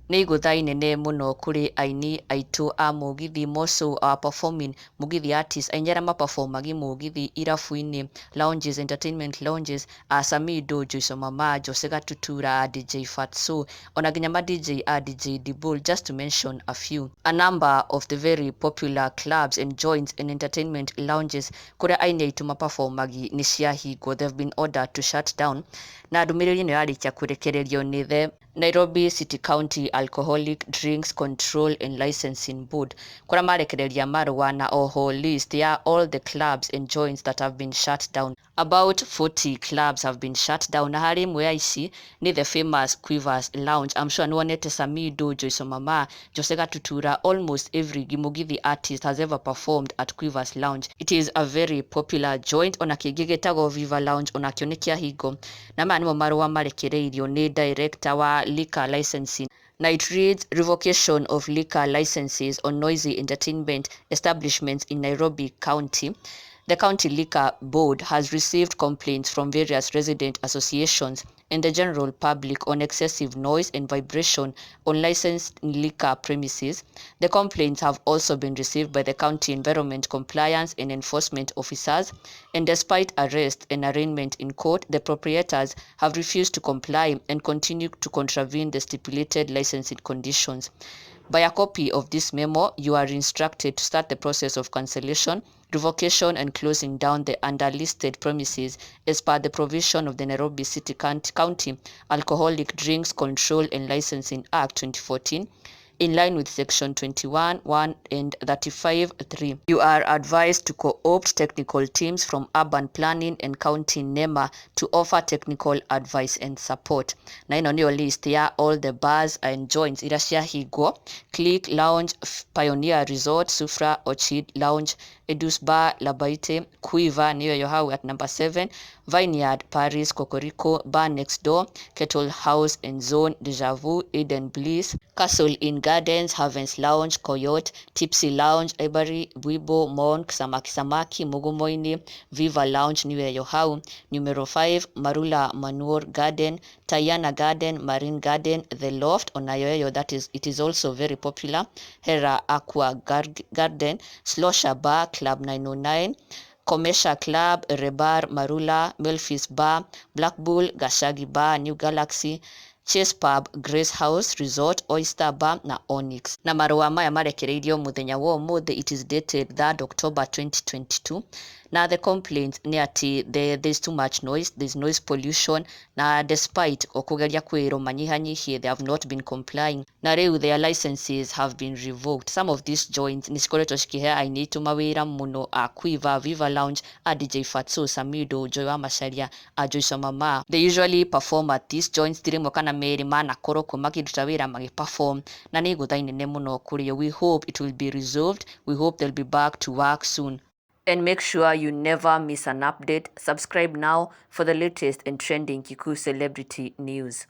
Nĩ igũtha inene mũno kũrĩ aini aitũ a mũgithi, also performing mũgithi artists, aini arĩa maperformagi mũgithi irabu-inĩ, lounges, entertainment lounges, Samido, Joyce Mama, Jose Gatutura, DJ Fatso, ona nginya ma DJ DJ Dibul, just to mention a few. A number of the very popular clubs and joints and entertainment lounges kũrĩa aini aitũ maperformagi nĩ ciahingwo. They've been ordered to shut down. Na ndũmĩrĩri ĩno yarĩkia kũrekererio nĩ the Nairobi City County Alcoholic Drinks Control and Licensing Board, kũrĩa marekereria marũa na oho list ya all the clubs and joints that have been shut down. About 40 clubs have been shut down, na harĩ imwe ya ici ni the famous Quivers Lounge. I'm sure nĩwonete Samido, Joyce Mama, Jose Gatutura, almost every Mugithi artist has ever performed at Quivers Lounge. It is a very popular joint. Ona kĩngĩ gĩtagwo Viva Lounge onakĩo nĩ kĩahingo, na maya nĩmo marũa marekereirio nĩ director wa liquor licensing. Now it reads, revocation of liquor licenses on noisy entertainment establishments in Nairobi County. The County Liquor Board has received complaints from various resident associations and the general public on excessive noise and vibration on licensed liquor premises. The complaints have also been received by the County Environment Compliance and Enforcement Officers, and despite arrest and arraignment in court, the proprietors have refused to comply and continue to contravene the stipulated licensing conditions. By a copy of this memo, you are instructed to start the process of cancellation, revocation, and closing down the underlisted premises as per the provision of the Nairobi City County Alcoholic Drinks Control and Licensing Act 2014, in line with Section 21(1) and 35(3). You are advised to co-opt technical teams from Urban Planning and County NEMA to offer technical advice and support. Na ĩno nĩyo list ya all the bars and joints iria ciahingwo: Click Lounge, Pioneer Resort, Sufra, Orchid Lounge, Edus Bar, Labaite, Quiver nĩyo yo hau at number 7, Vineyard, Paris, Kokoriko, Bar Next Door, Kettle House and Zone, Deja Vu, Eden Bliss, Castle Inn Gardens, Havens Lounge, Coyote, Tipsy Lounge, Ivory, Wibo, Monk, Samaki Samaki, Mugumoini, Viva Lounge niyo yo hau. Numero 5, Marula Manur Garden, Tayana Garden, Marine Garden, The Loft, onayoyo, that is, it is also very popular. Hera Aqua Garden, Slosha Bar, Club 909, Komesha Club, Rebar, Marula, Melfis Bar, Black Bull, Gashagi Bar, New Galaxy, Chase Pub, Grace House Resort, Oyster Bar na Onyx. Na marũa maya marekereirio mũthenya wa ũmũthĩ. It is dated 3rd October 2022. Now the complaint nĩ atĩ there's too much noise, there's noise pollution, na despite okũgeria kwĩrwo manyihanyihie, they have not been complying. Na rĩu their licenses have been revoked. Some of these joints nĩ cikoretwo cikihe aini aitũ mawĩra mũno, a Quiver, Viva Lounge, a DJ Fatso, Samido, Joy wa Macharia, a Joyce Mama. They usually perform at these joints tirĩmwe kana merĩ manakorwo kuo makĩruta wĩra magĩperform, na nĩ igũtha inene mũno kũrĩo. We hope it will be resolved. We hope they'll be back to work soon. And make sure you never miss an update. Subscribe now for the latest and trending Kikuyu celebrity news.